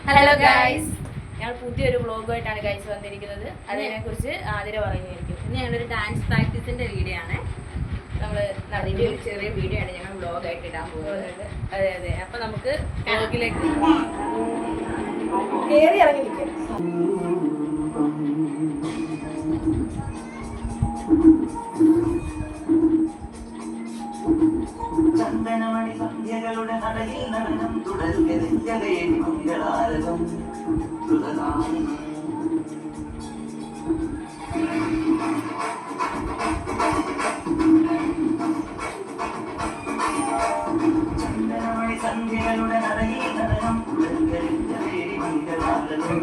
Hello guys, ഞങ്ങൾ പുതിയൊരു വ്ളോഗുമായിട്ടാണ് guys വന്നിരിക്കുന്നത്. അതിനെക്കുറിച്ച് ആതിര പറയുന്നതായിരിക്കും. ഇന്ന് ഞങ്ങളൊരു ഡാൻസ് പ്രാക്ടീസിന്റെ വീഡിയോ ആണ്. നമ്മൾ അതിൻ്റെ ഒരു ചെറിയ വീഡിയോ ആണ് ഞങ്ങൾ വ്ളോഗായിട്ട് ഇടാൻ പോകുന്നത്. അതെ അതെ. അപ്പം നമുക്ക് വ്ളോഗിലേക്ക് കയറി ഇറങ്ങി നിൽക്കാം. ചന്ദനമണി സന്ധ്യകളുടെ നടയിൽ നടനം തുടരുകയും മംഗളാരകം ചന്ദനമണി സന്ധ്യകളുടെ നടയിൽ നടനം തുടരുകയും മംഗളാരകം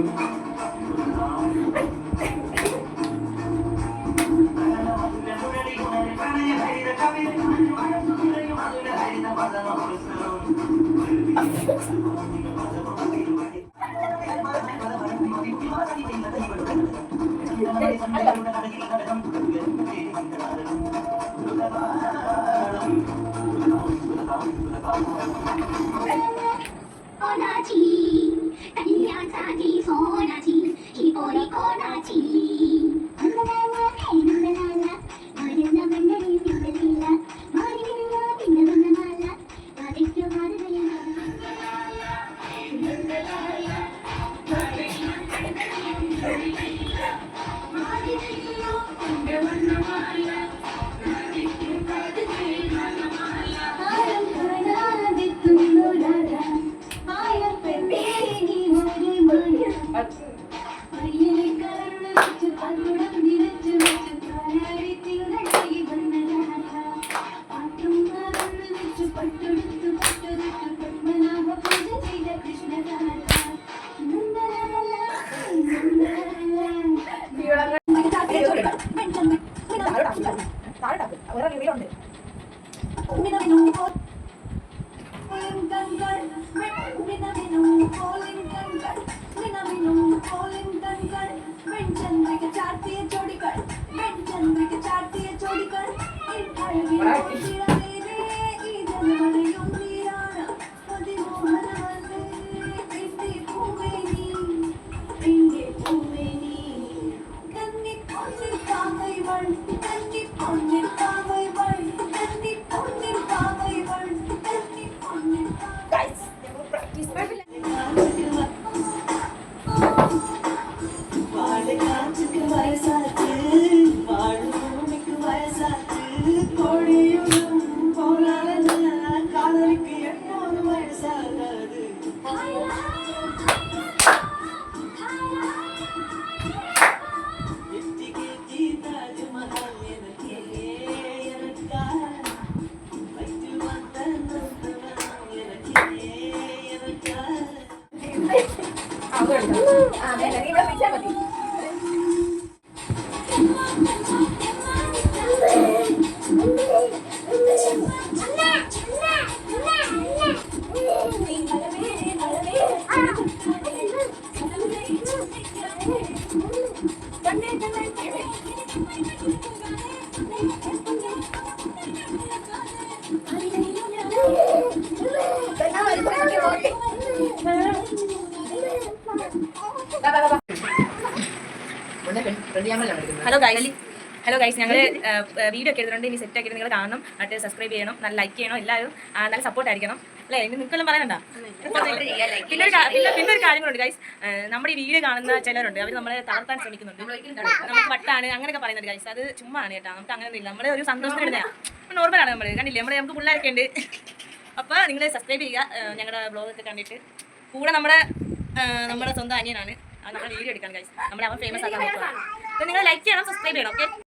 ഹലോ ഗൈസ്, ഞങ്ങൾ വീഡിയോ ഒക്കെ എടുത്തിട്ടുണ്ട്. ഇനി സെറ്റ് ആക്കിയിട്ട് നിങ്ങൾ കാണണം, എന്നിട്ട് സബ്സ്ക്രൈബ് ചെയ്യണം, നല്ല ലൈക്ക് ചെയ്യണം, എല്ലാവരും നല്ല സപ്പോർട്ട് ആയിരിക്കണം അല്ലേ? ഇനി നിങ്ങൾക്കെല്ലാം പറയാനുണ്ടോ? പിന്നെ ഒരു കാര്യങ്ങളുണ്ട് ഗൈസ്, നമ്മുടെ ഈ വീഡിയോ കാണുന്ന ചിലരുണ്ട്, അവർ നമ്മളെ തളർത്താൻ ശ്രമിക്കുന്നുണ്ട്. നമുക്ക് വട്ടാണ് അങ്ങനെയൊക്കെ പറയുന്നുണ്ട് ഗൈസ്. അത് ചുമ്മാ ആണ് കേട്ടോ, നമുക്ക് അങ്ങനെ ഒന്നുമില്ല. നമ്മൾ ഒരു സന്തോഷത്തിന് ഇടുന്നതാണ്, നോർമലാണ്. നമ്മൾ കണ്ടില്ലേ, നമുക്ക് പിള്ളേരൊക്കെ ഉണ്ട്. അപ്പോൾ നിങ്ങൾ സബ്സ്ക്രൈബ് ചെയ്യുക ഞങ്ങളുടെ ബ്ലോഗൊക്കെ കണ്ടിട്ട്. കൂടെ നമ്മുടെ സ്വന്തം അനിയനാണ്, നമ്മുടെ വീഡിയോ എടുക്കാൻ ഗൈസ്. അവൻ ഫേമസ് ആക്കാൻ നോക്കുക. അപ്പോൾ നിങ്ങൾ ലൈക്ക് ചെയ്യണം, സബ്സ്ക്രൈബ് ചെയ്യണം. ഓക്കെ.